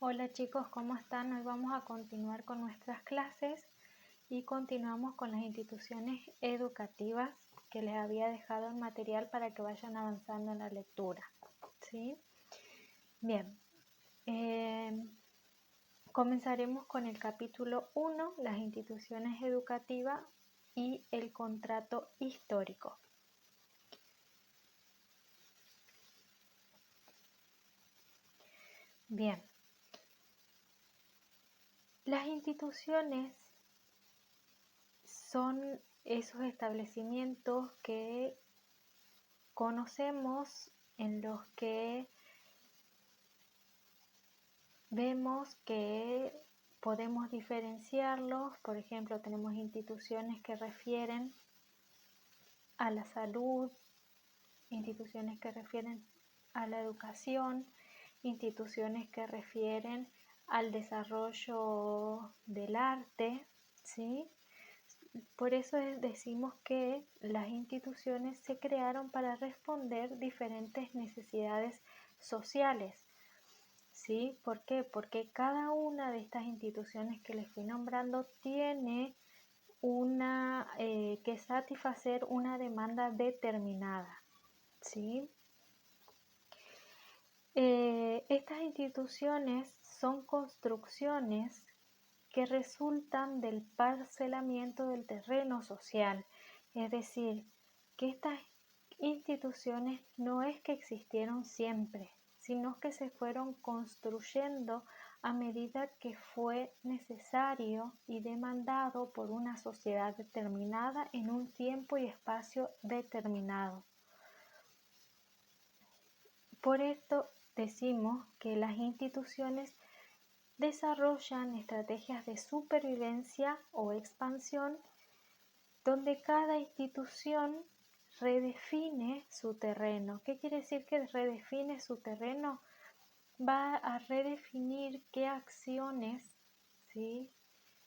Hola chicos, ¿cómo están? Hoy vamos a continuar con nuestras clases y continuamos con las instituciones educativas que les había dejado el material para que vayan avanzando en la lectura. ¿Sí? Bien, comenzaremos con el capítulo 1, las instituciones educativas y el contrato histórico. Bien, las instituciones son esos establecimientos que conocemos en los que vemos que podemos diferenciarlos. Por ejemplo, tenemos instituciones que refieren a la salud, instituciones que refieren a la educación, instituciones que refieren al desarrollo del arte, ¿sí? Por eso decimos que las instituciones se crearon para responder diferentes necesidades sociales. ¿Sí? ¿Por qué? Porque cada una de estas instituciones que les fui nombrando tiene que satisfacer una demanda determinada. ¿Sí? Estas instituciones son construcciones que resultan del parcelamiento del terreno social, es decir, que estas instituciones no es que existieron siempre, sino que se fueron construyendo a medida que fue necesario y demandado por una sociedad determinada en un tiempo y espacio determinado. Por esto decimos que las instituciones desarrollan estrategias de supervivencia o expansión donde cada institución redefine su terreno. ¿Qué quiere decir que redefine su terreno? Va a redefinir qué acciones, ¿sí?,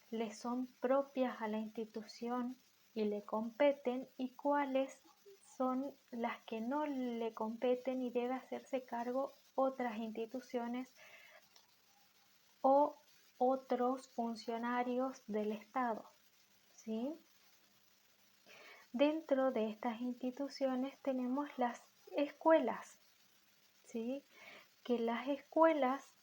le son propias a la institución y le competen y cuáles son las que no le competen y debe hacerse cargo otras instituciones o otros funcionarios del Estado, ¿sí? Dentro de estas instituciones tenemos las escuelas, ¿sí? Que las escuelas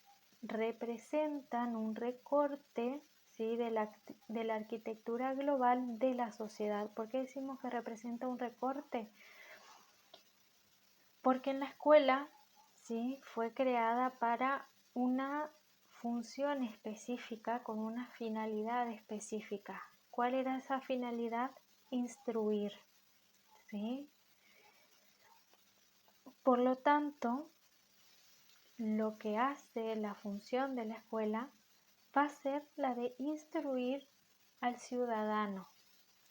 representan un recorte, ¿sí?, de la arquitectura global de la sociedad. ¿Por qué decimos que representa un recorte? Porque en la escuela, ¿sí?, fue creada para una función específica, con una finalidad específica. ¿Cuál era esa finalidad? Instruir, ¿sí? Por lo tanto, lo que hace la función de la escuela va a ser la de instruir al ciudadano,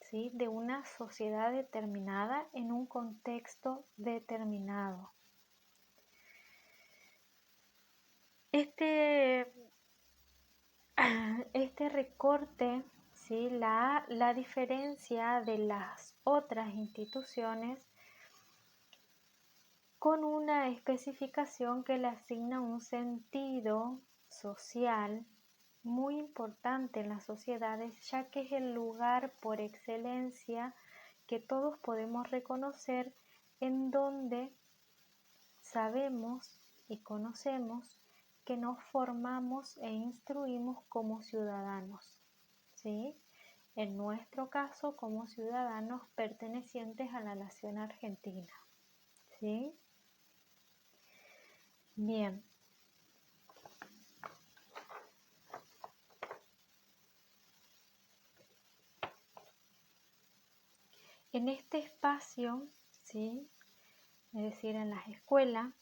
¿sí?, de una sociedad determinada en un contexto determinado. Este recorte, ¿sí?, la diferencia de las otras instituciones con una especificación que le asigna un sentido social muy importante en las sociedades, ya que es el lugar por excelencia que todos podemos reconocer, en donde sabemos y conocemos que nos formamos e instruimos como ciudadanos, ¿sí? En nuestro caso, como ciudadanos pertenecientes a la nación argentina, ¿sí? Bien. En este espacio, ¿sí?, es decir, en las escuelas,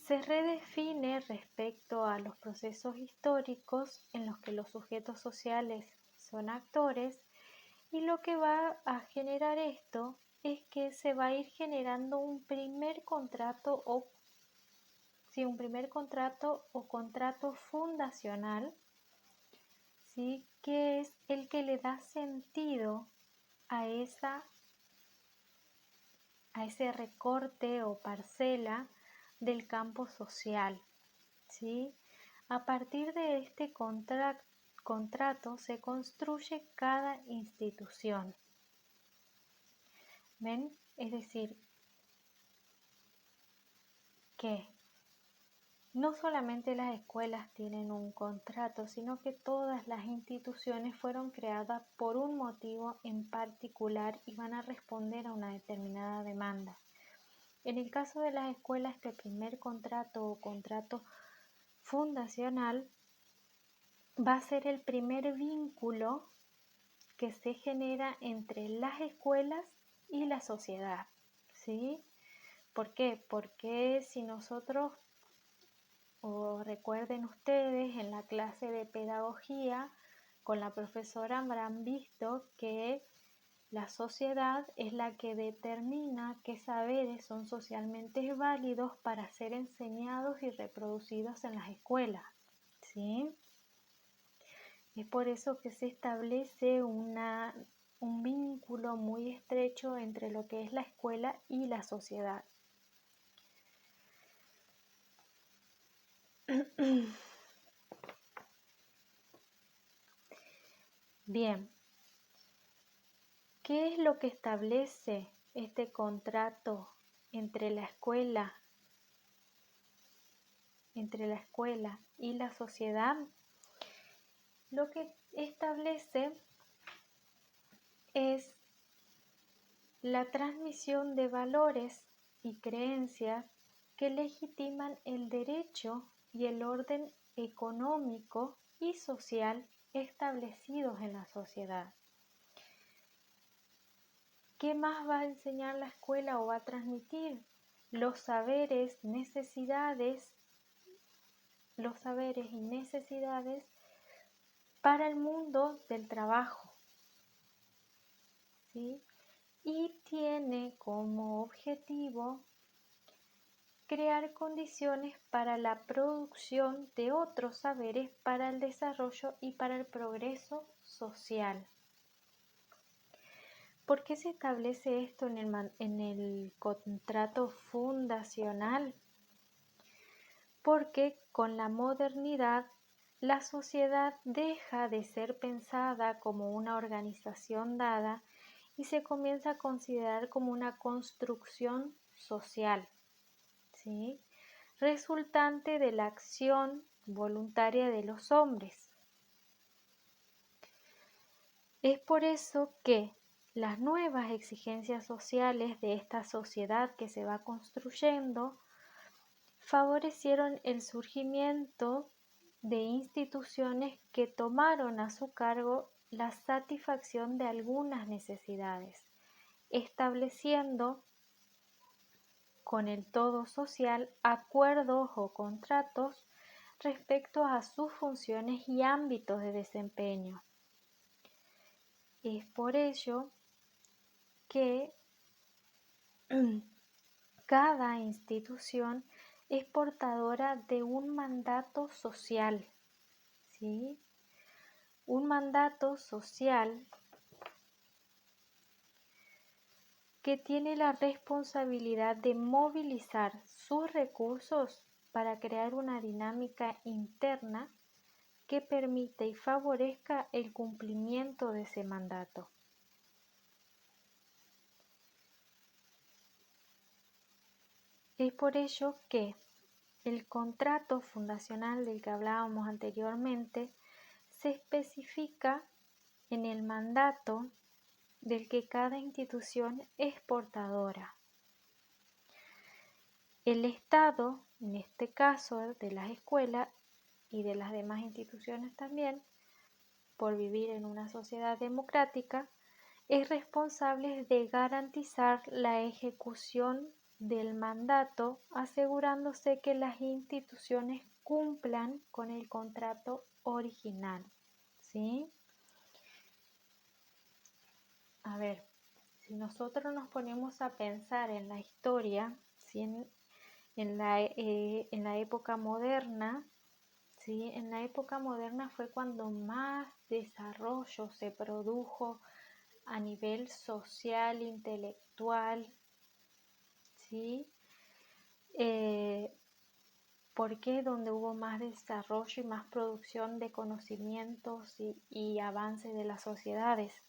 se redefine respecto a los procesos históricos en los que los sujetos sociales son actores, y lo que va a generar esto es que se va a ir generando un primer contrato o contrato fundacional, ¿sí?, que es el que le da sentido a ese recorte o parcela del campo social, ¿sí? A partir de este contrato se construye cada institución. ¿Ven? Es decir, que no solamente las escuelas tienen un contrato, sino que todas las instituciones fueron creadas por un motivo en particular y van a responder a una determinada demanda. En el caso de las escuelas, este primer contrato o contrato fundacional va a ser el primer vínculo que se genera entre las escuelas y la sociedad, ¿sí? ¿Por qué? Porque si nosotros, o recuerden ustedes, en la clase de pedagogía con la profesora habrán visto que la sociedad es la que determina qué saberes son socialmente válidos para ser enseñados y reproducidos en las escuelas, ¿sí? Es por eso que se establece un vínculo muy estrecho entre lo que es la escuela y la sociedad. Bien, ¿qué es lo que establece este contrato entre la escuela y la sociedad? Lo que establece es la transmisión de valores y creencias que legitiman el derecho y el orden económico y social establecidos en la sociedad. ¿Qué más va a enseñar la escuela o va a transmitir? Los saberes y necesidades para el mundo del trabajo, ¿sí? Y tiene como objetivo crear condiciones para la producción de otros saberes para el desarrollo y para el progreso social. ¿Por qué se establece esto en el contrato fundacional? Porque con la modernidad la sociedad deja de ser pensada como una organización dada y se comienza a considerar como una construcción social, ¿sí? Resultante de la acción voluntaria de los hombres. Es por eso que las nuevas exigencias sociales de esta sociedad que se va construyendo favorecieron el surgimiento de instituciones que tomaron a su cargo la satisfacción de algunas necesidades, estableciendo con el todo social acuerdos o contratos respecto a sus funciones y ámbitos de desempeño. Es por ello que cada institución es portadora de un mandato social, ¿sí? Un mandato social que tiene la responsabilidad de movilizar sus recursos para crear una dinámica interna que permita y favorezca el cumplimiento de ese mandato. Es por ello que el contrato fundacional del que hablábamos anteriormente se especifica en el mandato del que cada institución es portadora. El Estado, en este caso de las escuelas y de las demás instituciones también, por vivir en una sociedad democrática, es responsable de garantizar la ejecución del mandato, asegurándose que las instituciones cumplan con el contrato original, ¿sí? A ver, si nosotros nos ponemos a pensar en la historia, ¿sí? en la época moderna, ¿sí? En la época moderna fue cuando más desarrollo se produjo a nivel social, intelectual, ¿sí? ¿Por qué? Donde hubo más desarrollo y más producción de conocimientos y avance de las sociedades.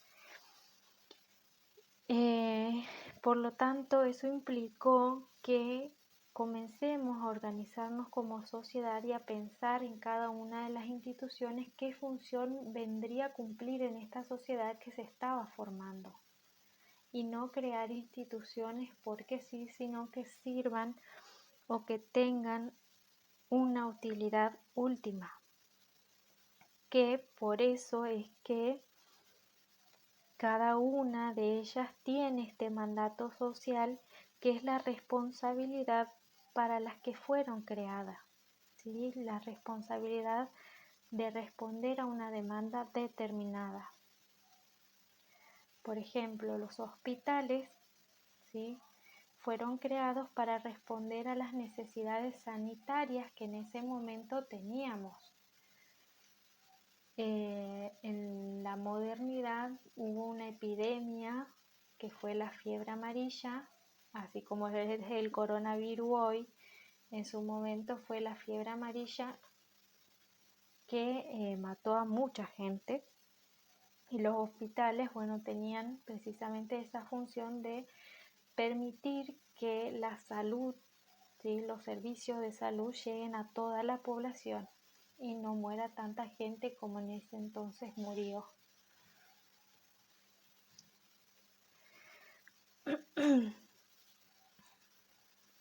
Por lo tanto, eso implicó que comencemos a organizarnos como sociedad y a pensar en cada una de las instituciones qué función vendría a cumplir en esta sociedad que se estaba formando. Y no crear instituciones porque sí, sino que sirvan o que tengan una utilidad última. Que por eso es que cada una de ellas tiene este mandato social que es la responsabilidad para las que fueron creadas, ¿sí? La responsabilidad de responder a una demanda determinada. Por ejemplo, los hospitales, ¿sí?, fueron creados para responder a las necesidades sanitarias que en ese momento teníamos. En la modernidad hubo una epidemia que fue la fiebre amarilla, así como es el coronavirus hoy, en su momento fue la fiebre amarilla que mató a mucha gente, y los hospitales, bueno, tenían precisamente esa función de permitir que la salud, ¿sí?, los servicios de salud lleguen a toda la población y no muera tanta gente como en ese entonces murió.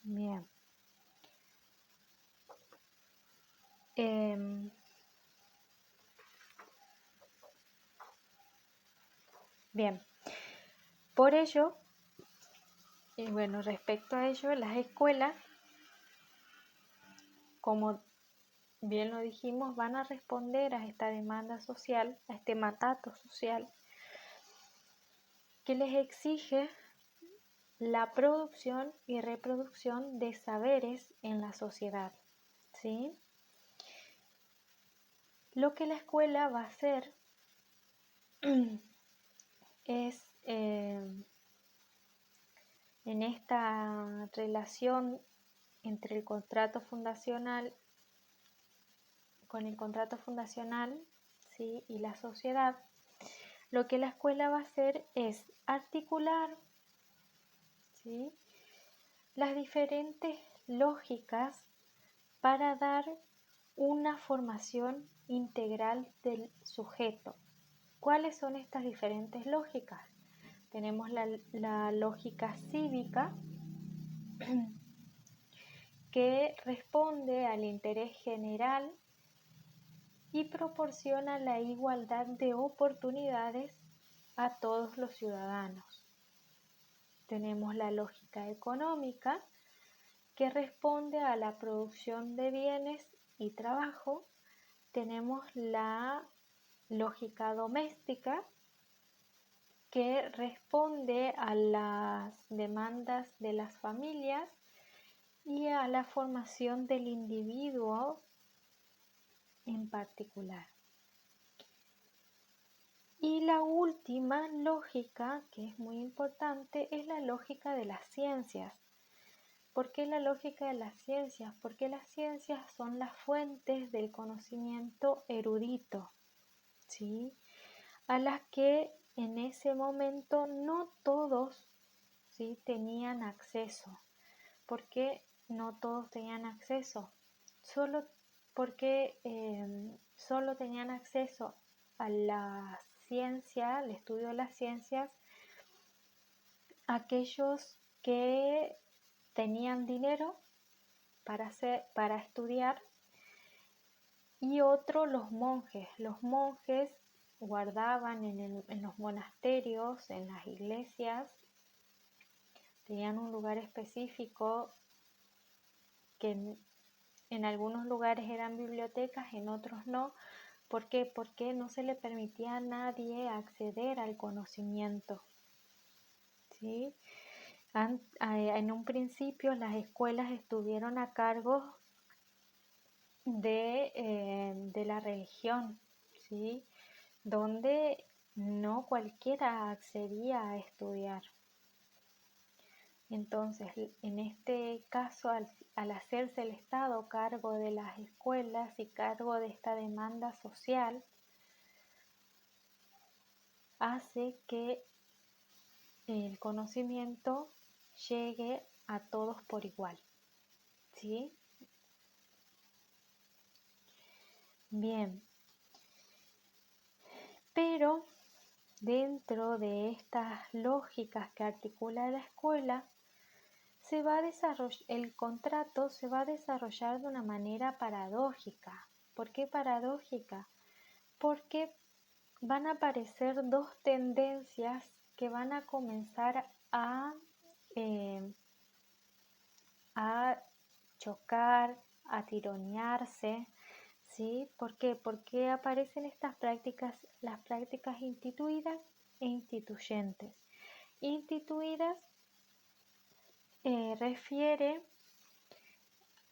Bien. Bien. Por ello, bueno, respecto a ello, las escuelas, como bien lo dijimos, van a responder a esta demanda social, a este mandato social, que les exige la producción y reproducción de saberes en la sociedad, ¿sí? Lo que la escuela va a hacer es, en esta relación entre el contrato fundacional, ¿sí?, y la sociedad, lo que la escuela va a hacer es articular, ¿sí?, las diferentes lógicas para dar una formación integral del sujeto. ¿Cuáles son estas diferentes lógicas? Tenemos la lógica cívica, que responde al interés general y proporciona la igualdad de oportunidades a todos los ciudadanos. Tenemos la lógica económica, que responde a la producción de bienes y trabajo. Tenemos la lógica doméstica, que responde a las demandas de las familias y a la formación del individuo en particular. Y la última lógica, que es muy importante, es la lógica de las ciencias. ¿Por qué la lógica de las ciencias? Porque las ciencias son las fuentes del conocimiento erudito, ¿sí?, a las que en ese momento no todos, ¿sí?, tenían acceso. ¿Por qué no todos tenían acceso? Solo porque solo tenían acceso a la ciencia, al estudio de las ciencias, aquellos que tenían dinero para estudiar, y otro los monjes. Los monjes guardaban en los monasterios, en las iglesias, tenían un lugar específico que en algunos lugares eran bibliotecas, en otros no. ¿Por qué? Porque no se le permitía a nadie acceder al conocimiento, ¿sí? En un principio las escuelas estuvieron a cargo de la religión, ¿sí?, donde no cualquiera accedía a estudiar. Entonces, en este caso, al hacerse el Estado cargo de las escuelas y cargo de esta demanda social, hace que el conocimiento llegue a todos por igual, ¿sí? Bien, pero dentro de estas lógicas que articula la escuela, el contrato se va a desarrollar de una manera paradójica. ¿Por qué paradójica? Porque van a aparecer dos tendencias que van a comenzar a chocar, a tironearse, ¿sí? ¿Por qué? Porque aparecen estas prácticas, las prácticas instituidas e instituyentes. Instituidas refiere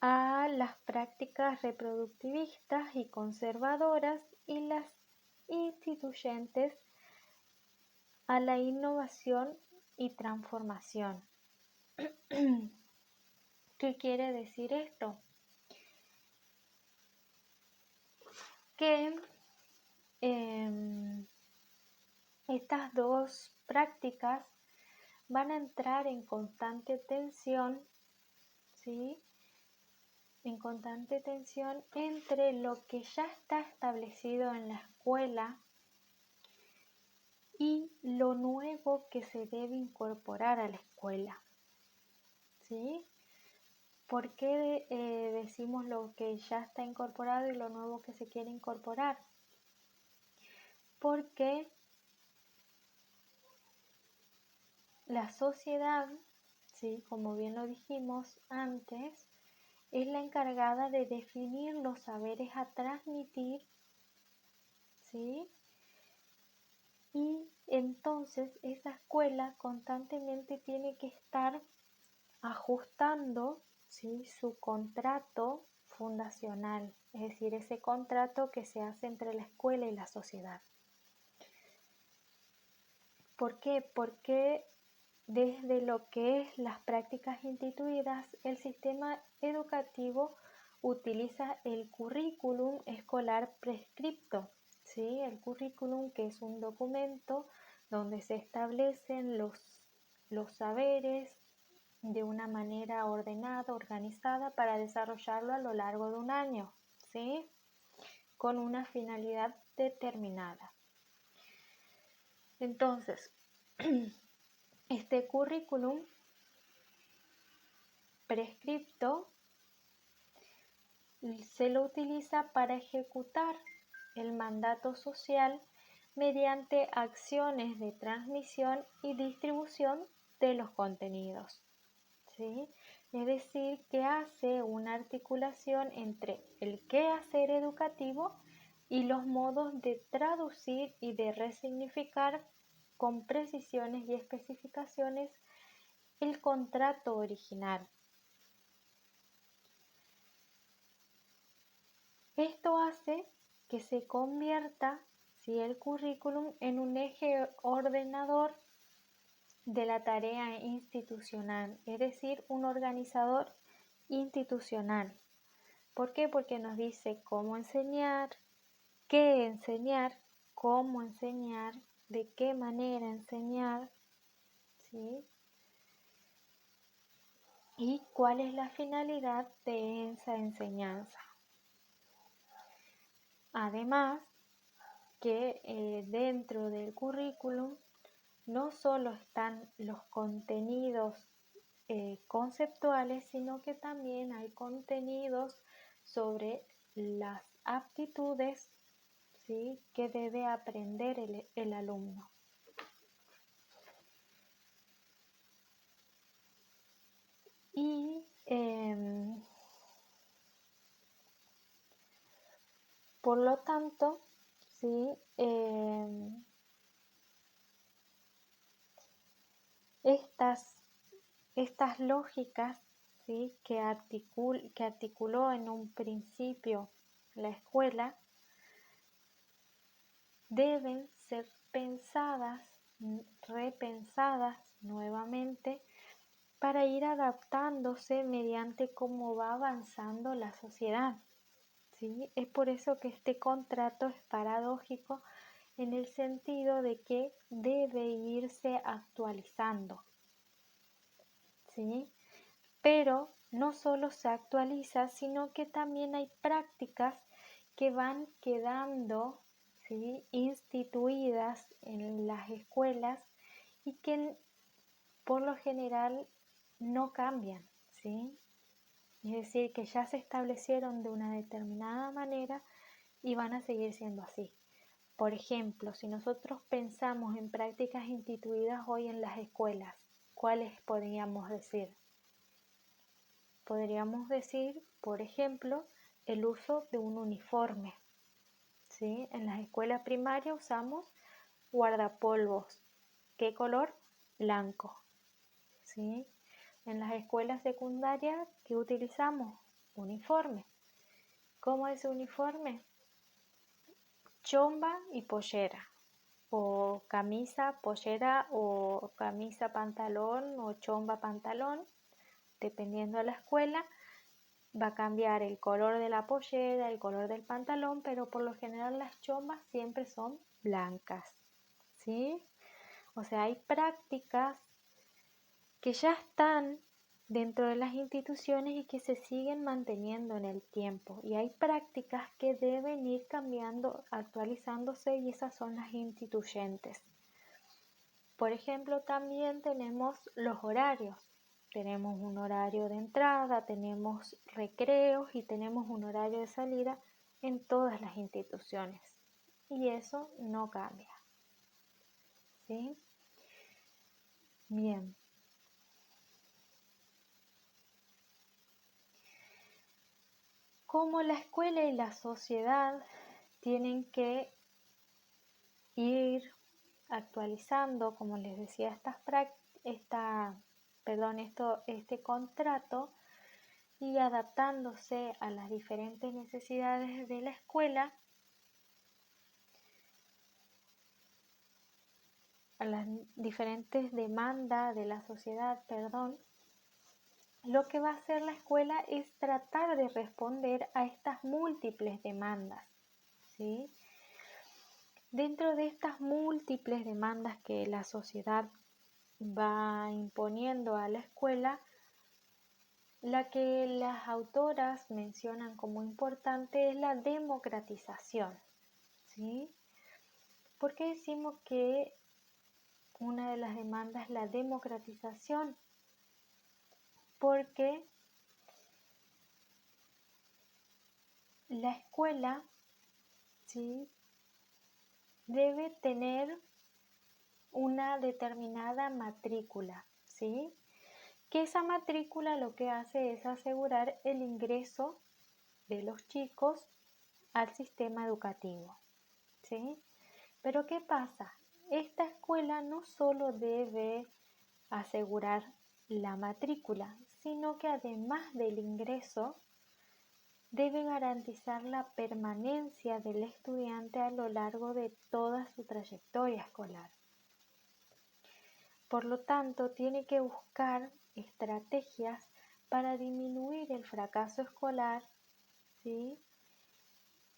a las prácticas reproductivistas y conservadoras, y las instituyentes a la innovación y transformación. ¿Qué quiere decir esto? Que estas dos prácticas van a entrar en constante tensión, ¿sí? En constante tensión entre lo que ya está establecido en la escuela y lo nuevo que se debe incorporar a la escuela, ¿sí? ¿Por qué decimos lo que ya está incorporado y lo nuevo que se quiere incorporar? Porque la sociedad, ¿sí? Como bien lo dijimos antes, es la encargada de definir los saberes a transmitir, ¿sí? Y entonces esa escuela constantemente tiene que estar ajustando, ¿sí? Su contrato fundacional, es decir, ese contrato que se hace entre la escuela y la sociedad. ¿Por qué? Porque desde lo que es las prácticas instituidas, el sistema educativo utiliza el currículum escolar prescripto, ¿sí? El currículum, que es un documento donde se establecen los saberes de una manera ordenada, organizada, para desarrollarlo a lo largo de un año, ¿sí? Con una finalidad determinada. Entonces, este currículum prescripto se lo utiliza para ejecutar el mandato social mediante acciones de transmisión y distribución de los contenidos, ¿sí? Es decir, que hace una articulación entre el quehacer educativo y los modos de traducir y de resignificar con precisiones y especificaciones el contrato original. Esto hace que se convierta, ¿sí?, el currículum en un eje ordenador de la tarea institucional, es decir, un organizador institucional. ¿Por qué? Porque nos dice cómo enseñar, qué enseñar, cómo enseñar, de qué manera enseñar, ¿sí? Y cuál es la finalidad de esa enseñanza. Además, que dentro del currículum no solo están los contenidos conceptuales, sino que también hay contenidos sobre las aptitudes, ¿sí?, que debe aprender el alumno. Y por lo tanto, ¿sí?, estas lógicas, ¿sí?, que articuló en un principio la escuela, deben ser pensadas, repensadas nuevamente para ir adaptándose mediante cómo va avanzando la sociedad. ¿Sí? Es por eso que este contrato es paradójico en el sentido de que debe irse actualizando. ¿Sí? Pero no solo se actualiza, sino que también hay prácticas que van quedando, ¿sí?, instituidas en las escuelas y que por lo general no cambian, ¿sí? Es decir, que ya se establecieron de una determinada manera y van a seguir siendo así. Por ejemplo, si nosotros pensamos en prácticas instituidas hoy en las escuelas, ¿cuáles podríamos decir? Podríamos decir, por ejemplo, el uso de un uniforme, ¿sí? En las escuelas primarias usamos guardapolvos. ¿Qué color? Blanco, ¿sí? En las escuelas secundarias, ¿qué utilizamos? Uniforme. ¿Cómo es uniforme? Chomba y pollera, o camisa, pollera, o camisa, pantalón, o chomba, pantalón, dependiendo de la escuela. Va a cambiar el color de la pollera, el color del pantalón, pero por lo general las chombas siempre son blancas, ¿sí? O sea, hay prácticas que ya están dentro de las instituciones y que se siguen manteniendo en el tiempo. Y hay prácticas que deben ir cambiando, actualizándose, y esas son las instituyentes. Por ejemplo, también tenemos los horarios. Tenemos un horario de entrada, tenemos recreos y tenemos un horario de salida en todas las instituciones. Y eso no cambia, ¿sí? Bien. Como la escuela y la sociedad tienen que ir actualizando, como les decía, este contrato, y adaptándose a las diferentes necesidades de la escuela, a las diferentes demandas de la sociedad, lo que va a hacer la escuela es tratar de responder a estas múltiples demandas, ¿sí? Dentro de estas múltiples demandas que la sociedad va imponiendo a la escuela, la que las autoras mencionan como importante es la democratización, ¿sí? ¿Por qué decimos que una de las demandas es la democratización? Porque la escuela, ¿sí?, debe tener una determinada matrícula, ¿sí? Que esa matrícula lo que hace es asegurar el ingreso de los chicos al sistema educativo, ¿sí? Pero ¿qué pasa? Esta escuela no solo debe asegurar la matrícula, sino que además del ingreso debe garantizar la permanencia del estudiante a lo largo de toda su trayectoria escolar. Por lo tanto, tiene que buscar estrategias para disminuir el fracaso escolar, ¿sí?,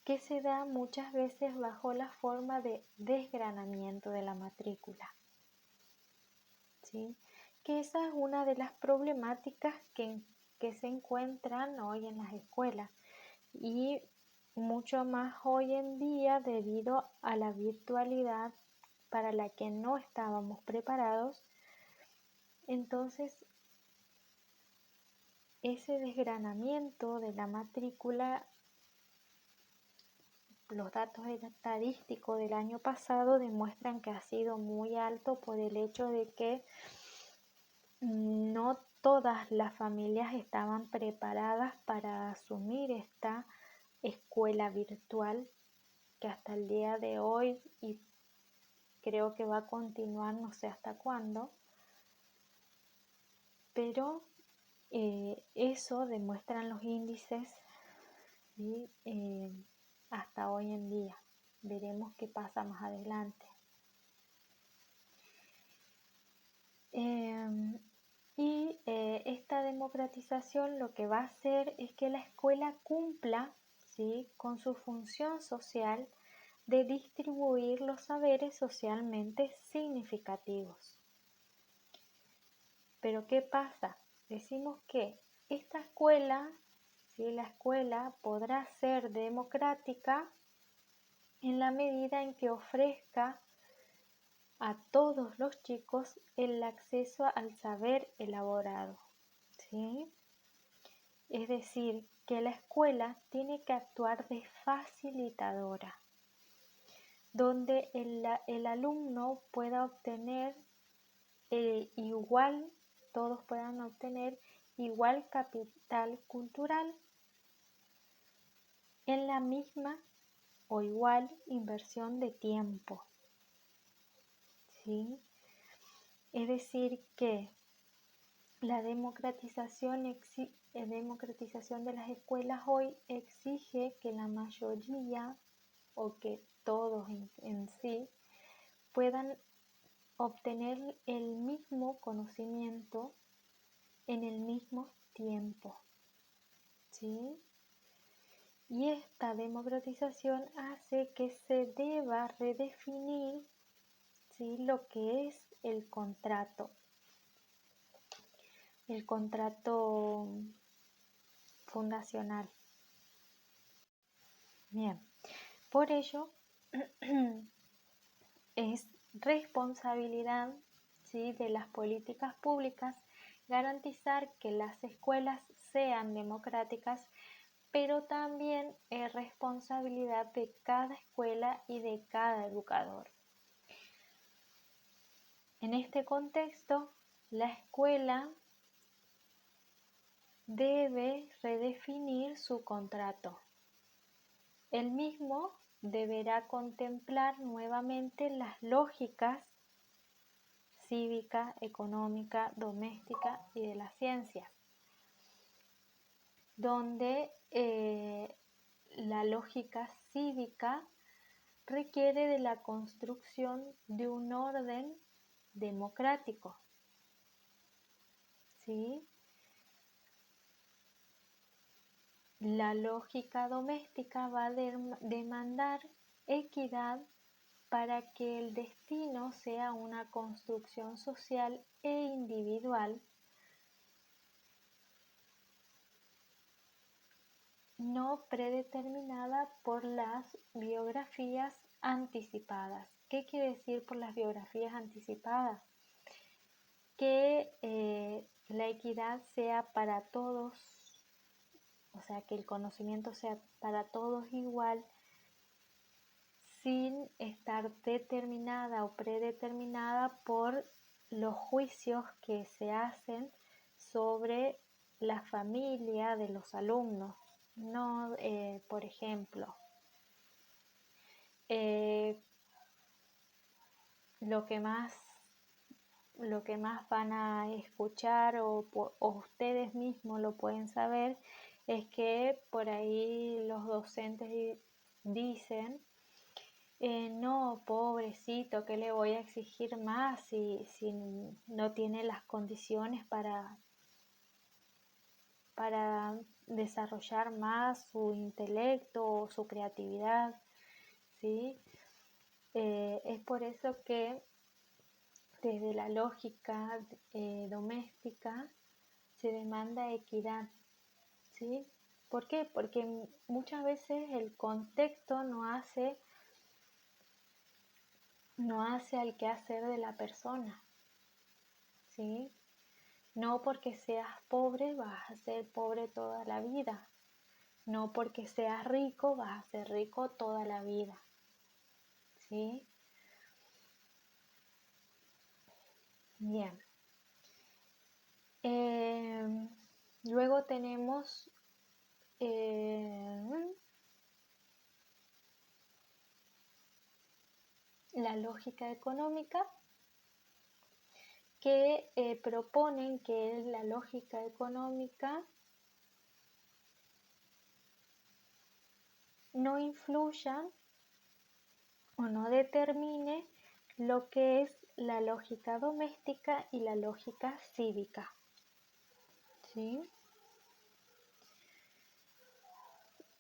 que se da muchas veces bajo la forma de desgranamiento de la matrícula, ¿sí? Que esa es una de las problemáticas que se encuentran hoy en las escuelas, y mucho más hoy en día debido a la virtualidad para la que no estábamos preparados. Entonces, ese desgranamiento de la matrícula, los datos estadísticos del año pasado demuestran que ha sido muy alto por el hecho de que no todas las familias estaban preparadas para asumir esta escuela virtual, que hasta el día de hoy, y creo que va a continuar no sé hasta cuándo, pero eso demuestran los índices, ¿sí?, hasta hoy en día. Veremos qué pasa más adelante. Y esta democratización lo que va a hacer es que la escuela cumpla, ¿sí?, con su función social de distribuir los saberes socialmente significativos. Pero ¿qué pasa? Decimos que esta escuela, ¿sí?, la escuela podrá ser democrática en la medida en que ofrezca a todos los chicos el acceso al saber elaborado, ¿sí? Es decir, que la escuela tiene que actuar de facilitadora, donde el alumno pueda obtener todos puedan obtener igual capital cultural en la misma o igual inversión de tiempo, ¿sí? Es decir, que la democratización de las escuelas hoy exige que la mayoría o que todos en sí puedan obtener el mismo conocimiento en el mismo tiempo, ¿sí? Y esta democratización hace que se deba redefinir, ¿sí?, lo que es el contrato fundacional. Bien, por ello es responsabilidad, ¿sí?, de las políticas públicas garantizar que las escuelas sean democráticas, pero también es responsabilidad de cada escuela y de cada educador. En este contexto, la escuela debe redefinir su contrato. El mismo deberá contemplar nuevamente las lógicas cívica, económica, doméstica y de las ciencias, donde la lógica cívica requiere de la construcción de un orden democrático, ¿sí? La lógica doméstica va a demandar equidad para que el destino sea una construcción social e individual, no predeterminada por las biografías anticipadas. ¿Qué quiere decir por las biografías anticipadas? Que la equidad sea para todos, o sea, que el conocimiento sea para todos igual, sin estar determinada o predeterminada por los juicios que se hacen sobre la familia de los alumnos. No, por ejemplo, lo que más van a escuchar o ustedes mismos lo pueden saber es que por ahí los docentes dicen: no, pobrecito, ¿qué le voy a exigir más si no tiene las condiciones para desarrollar más su intelecto o su creatividad? ¿Sí? Es por eso que desde la lógica doméstica se demanda equidad, ¿sí? ¿Por qué? Porque muchas veces el contexto no hace al quehacer de la persona, ¿sí? No porque seas pobre vas a ser pobre toda la vida. No porque seas rico vas a ser rico toda la vida, ¿sí? Bien. Luego tenemos la lógica económica, que proponen que la lógica económica no influya o no determine lo que es la lógica doméstica y la lógica cívica, ¿sí?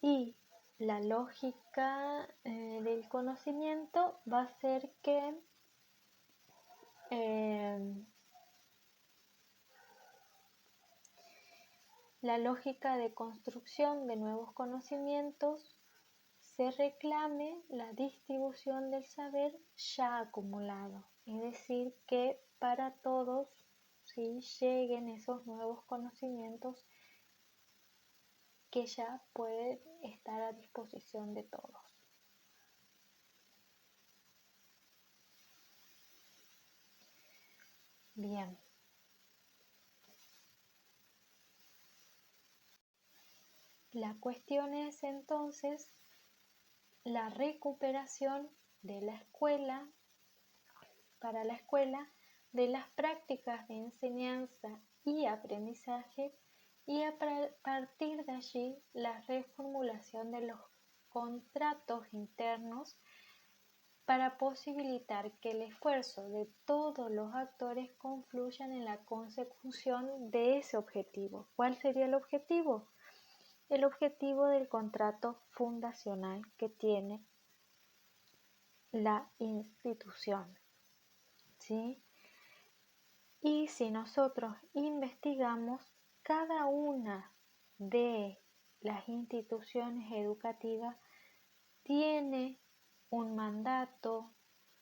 Y la lógica del conocimiento va a ser que la lógica de construcción de nuevos conocimientos se reclame la distribución del saber ya acumulado, es decir, que para todos, ¿sí?, lleguen esos nuevos conocimientos que ya pueden estar a disposición de todos. Bien. La cuestión es entonces la recuperación de la escuela, para la escuela, de las prácticas de enseñanza y aprendizaje, y a partir de allí la reformulación de los contratos internos para posibilitar que el esfuerzo de todos los actores confluyan en la consecución de ese objetivo. ¿Cuál sería el objetivo? El objetivo del contrato fundacional que tiene la institución, ¿sí? Y si nosotros investigamos, cada una de las instituciones educativas tiene un mandato,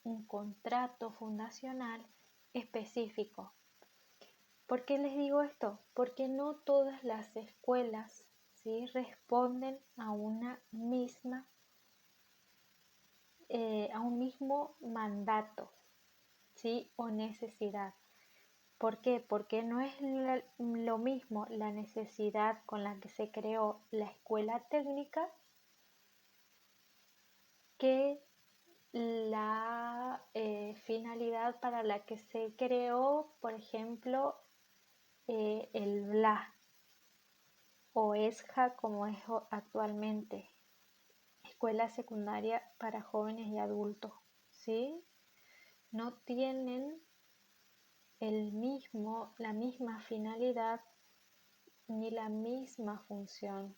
un contrato fundacional específico. ¿Por qué les digo esto? Porque no todas las escuelas, ¿sí?, responden a una misma a un mismo mandato, ¿sí?, o necesidad. ¿Por qué? Porque no es lo mismo la necesidad con la que se creó la escuela técnica que la finalidad para la que se creó, por ejemplo, el BLA o ESJA, como es actualmente, Escuela Secundaria para Jóvenes y Adultos, ¿sí? No tienen la misma finalidad ni la misma función.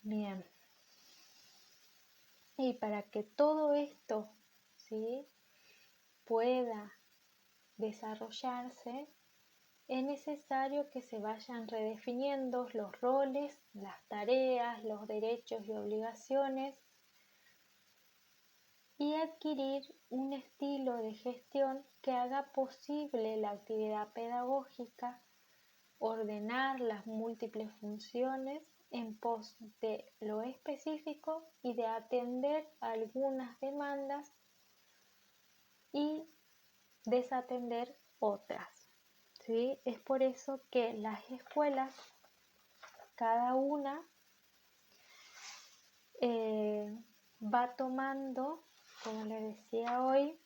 Bien. Y para que todo esto, ¿sí?, pueda desarrollarse, es necesario que se vayan redefiniendo los roles, las tareas, los derechos y obligaciones, y adquirir un estilo de gestión que haga posible la actividad pedagógica, ordenar las múltiples funciones en pos de lo específico y de atender algunas demandas y desatender otras, ¿sí? Es por eso que las escuelas, cada una va tomando, como les decía hoy,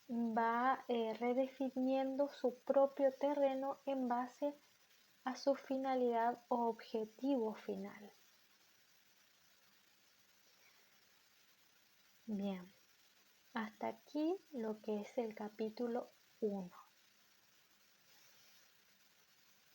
va redefiniendo su propio terreno en base a su finalidad o objetivo final. Bien, hasta aquí lo que es el capítulo 1.